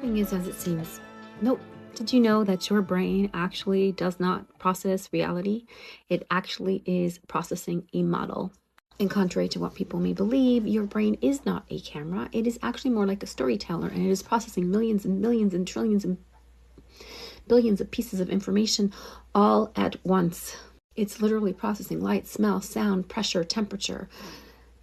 Nothing is as it seems. Nope. Did you know that your brain actually does not process reality? It actually is processing a model. And contrary to what people may believe, your brain is not a camera. It is actually more like a storyteller, and it is processing millions and millions and trillions and billions of pieces of information all at once. It's literally processing light, smell, sound, pressure, temperature,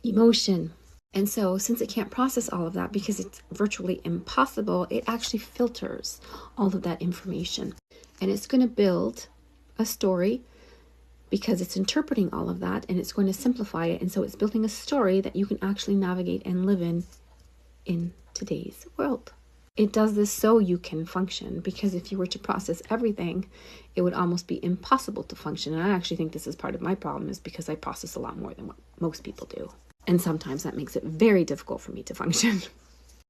emotion. And so since it can't process all of that because it's virtually impossible, it actually filters all of that information. And it's going to build a story because it's interpreting all of that, and it's going to simplify it. And so it's building a story that you can actually navigate and live in today's world. It does this so you can function, because if you were to process everything, it would almost be impossible to function. And I actually think this is part of my problem, is because I process a lot more than what most people do. And sometimes that makes it very difficult for me to function.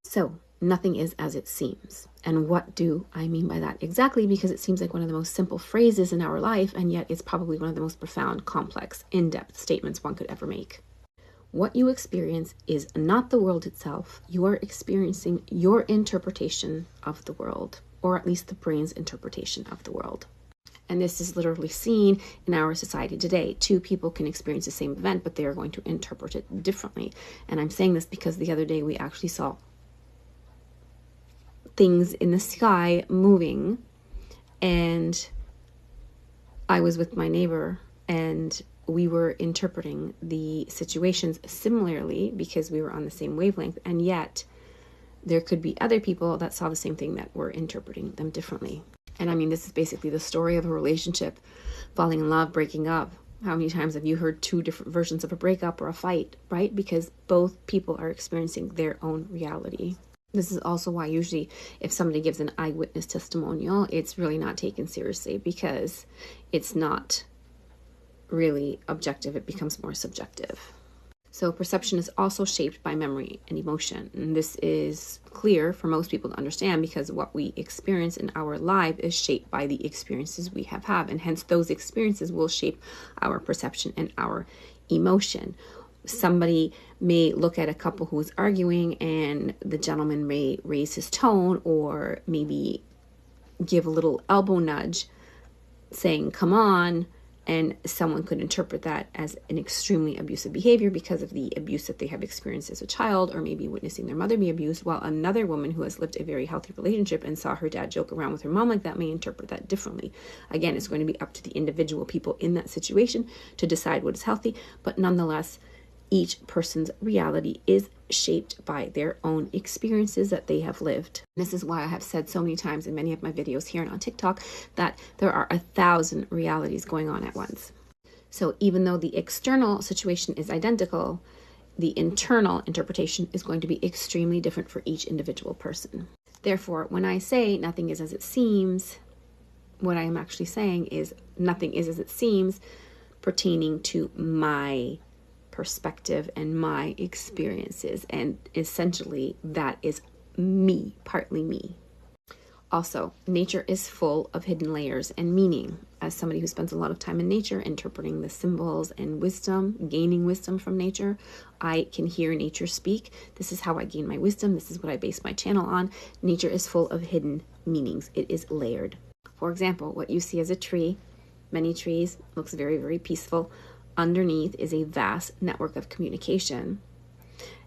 So nothing is as it seems. And what do I mean by that exactly? Because it seems like one of the most simple phrases in our life, and yet it's probably one of the most profound, complex, in-depth statements one could ever make. What you experience is not the world itself. You are experiencing your interpretation of the world, or at least the brain's interpretation of the world. And this is literally seen in our society today. Two people can experience the same event, but they are going to interpret it differently. And I'm saying this because the other day we actually saw things in the sky moving, and I was with my neighbor, and we were interpreting the situations similarly because we were on the same wavelength, and yet there could be other people that saw the same thing that were interpreting them differently. And I mean, this is basically the story of a relationship, falling in love, breaking up. How many times have you heard two different versions of a breakup or a fight, right? Because both people are experiencing their own reality. This is also why usually if somebody gives an eyewitness testimonial, it's really not taken seriously, because it's not really objective. It becomes more subjective. So perception is also shaped by memory and emotion. And this is clear for most people to understand, because what we experience in our life is shaped by the experiences we have had. And hence those experiences will shape our perception and our emotion. Somebody may look at a couple who is arguing, and the gentleman may raise his tone, or maybe give a little elbow nudge saying, "Come on." And someone could interpret that as an extremely abusive behavior because of the abuse that they have experienced as a child, or maybe witnessing their mother be abused, while another woman who has lived a very healthy relationship and saw her dad joke around with her mom like that may interpret that differently. Again, it's going to be up to the individual people in that situation to decide what is healthy, but nonetheless, each person's reality is shaped by their own experiences that they have lived. This is why I have said so many times in many of my videos here and on TikTok that there are 1,000 realities going on at once. So even though the external situation is identical, the internal interpretation is going to be extremely different for each individual person. Therefore, when I say nothing is as it seems, what I am actually saying is nothing is as it seems pertaining to my perspective and my experiences, and essentially that is me, partly me. Also, nature is full of hidden layers and meaning. As somebody who spends a lot of time in nature, interpreting the symbols and wisdom, gaining wisdom from nature, I can hear nature speak. This is how I gain my wisdom. This is what I base my channel on. Nature is full of hidden meanings. It is layered. For example, what you see as a tree, many trees, looks very, very peaceful. Underneath is a vast network of communication.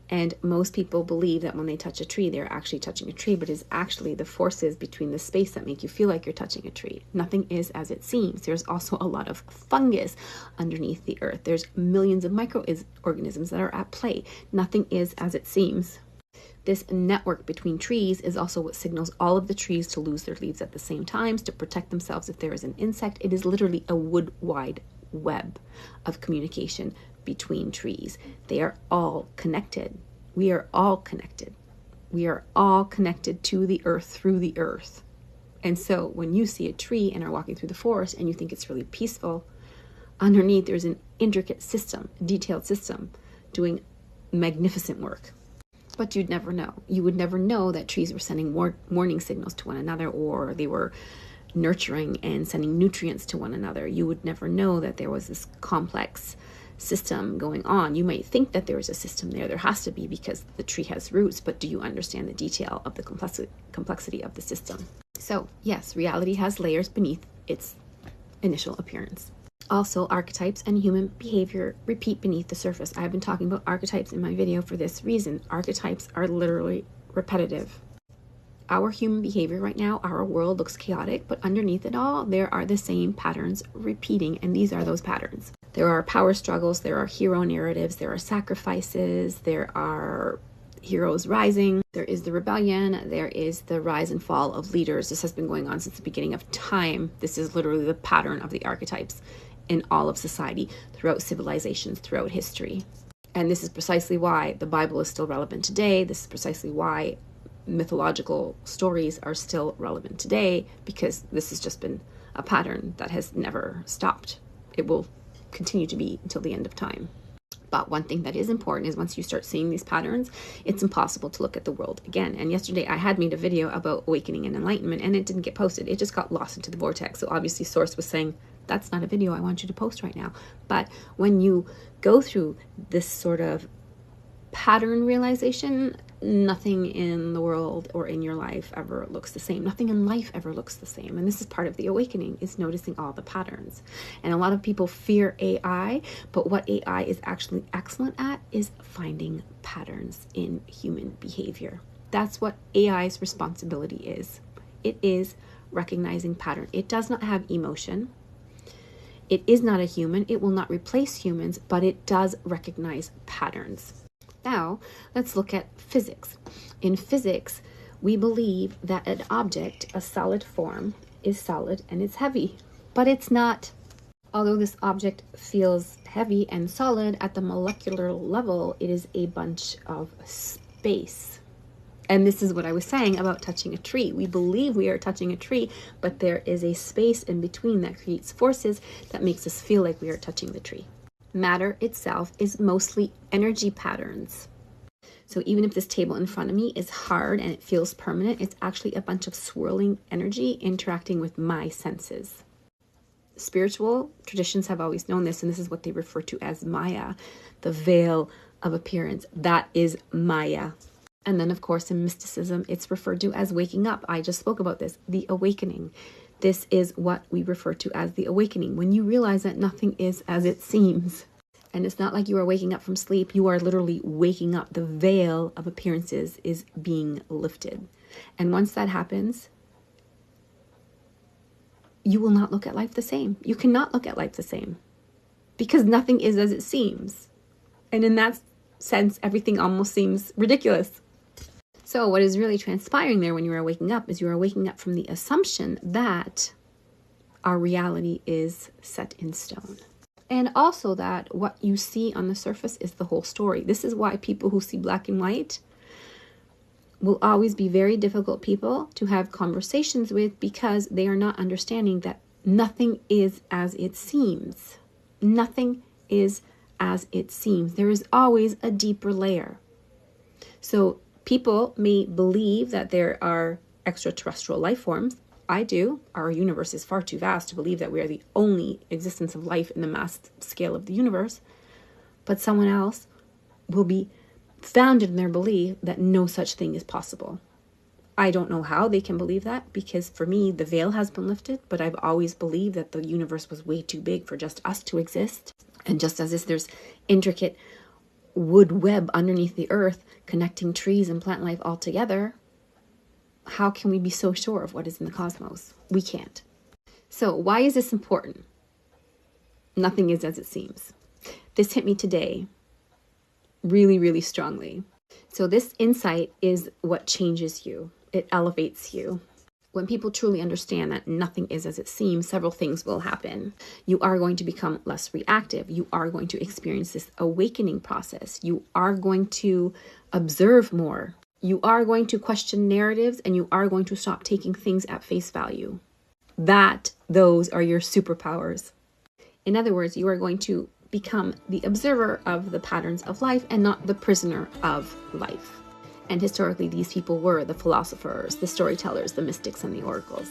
And most people believe that when they touch a tree, they're actually touching a tree, but it's actually the forces between the space that make you feel like you're touching a tree. Nothing is as it seems. There's also a lot of fungus underneath the earth. There's millions of microorganisms that are at play. Nothing is as it seems. This network between trees is also what signals all of the trees to lose their leaves at the same time, to protect themselves if there is an insect. It is literally a wood-wide web of communication between trees. They are all connected. We are all connected. We are all connected to the earth through the earth. And so when you see a tree and are walking through the forest and you think it's really peaceful, underneath there's an intricate system, detailed system, doing magnificent work. But you'd never know. You would never know that trees were sending warning signals to one another, or they were nurturing and sending nutrients to one another. You would never know that there was this complex system going on. You might think that there is a system there. There has to be, because the tree has roots, but do you understand the detail of the complexity of the system? So yes, reality has layers beneath its initial appearance. Also, archetypes and human behavior repeat beneath the surface. I've been talking about archetypes in my video for this reason. Archetypes are literally repetitive. Our human behavior right now, our world looks chaotic, but underneath it all, there are the same patterns repeating, and these are those patterns. There are power struggles, there are hero narratives, there are sacrifices, there are heroes rising, there is the rebellion, there is the rise and fall of leaders. This has been going on since the beginning of time. This is literally the pattern of the archetypes in all of society, throughout civilizations, throughout history. And this is precisely why the Bible is still relevant today. This is precisely why mythological stories are still relevant today, because this has just been a pattern that has never stopped. It will continue to be until the end of time. But one thing that is important is once you start seeing these patterns, it's impossible to look at the world again. And yesterday I had made a video about awakening and enlightenment, and it didn't get posted. It just got lost into the vortex. So obviously Source was saying, that's not a video I want you to post right now. But when you go through this sort of pattern realization, nothing in the world or in your life ever looks the same. Nothing in life ever looks the same. And this is part of the awakening, is noticing all the patterns. And a lot of people fear AI, but what AI is actually excellent at is finding patterns in human behavior. That's what AI's responsibility is. It is recognizing pattern. It does not have emotion. It is not a human. It will not replace humans, but it does recognize patterns. Now, let's look at physics. In physics, we believe that an object, a solid form, is solid and it's heavy, but it's not. Although this object feels heavy and solid, at the molecular level, it is a bunch of space. And this is what I was saying about touching a tree. We believe we are touching a tree, but there is a space in between that creates forces that makes us feel like we are touching the tree. Matter itself is mostly energy patterns. So even if this table in front of me is hard and it feels permanent, it's actually a bunch of swirling energy interacting with my senses. Spiritual traditions have always known this, and this is what they refer to as Maya, the veil of appearance. That is Maya. And then, of course, in mysticism, it's referred to as waking up. I just spoke about this, the awakening. This is what we refer to as the awakening, when you realize that nothing is as it seems. And it's not like you are waking up from sleep. You are literally waking up. The veil of appearances is being lifted. And once that happens, you will not look at life the same. You cannot look at life the same, because nothing is as it seems. And in that sense, everything almost seems ridiculous. So what is really transpiring there when you are waking up is you are waking up from the assumption that our reality is set in stone. And also that what you see on the surface is the whole story. This is why people who see black and white will always be very difficult people to have conversations with, because they are not understanding that nothing is as it seems. Nothing is as it seems. There is always a deeper layer. So people may believe that there are extraterrestrial life forms. I do. Our universe is far too vast to believe that we are the only existence of life in the mass scale of the universe. But someone else will be founded in their belief that no such thing is possible. I don't know how they can believe that, because for me, the veil has been lifted, but I've always believed that the universe was way too big for just us to exist. And just as if there's intricate wood web underneath the earth connecting trees and plant life all together, how can we be so sure of what is in the cosmos? We can't. So why is this important? Nothing is as it seems. This hit me today really, really strongly. So this insight is what changes you. It elevates you. When people truly understand that nothing is as it seems, several things will happen. You are going to become less reactive. You are going to experience this awakening process. You are going to observe more. You are going to question narratives, and you are going to stop taking things at face value. Those are your superpowers. In other words, you are going to become the observer of the patterns of life and not the prisoner of life. And historically, these people were the philosophers, the storytellers, the mystics, and the oracles.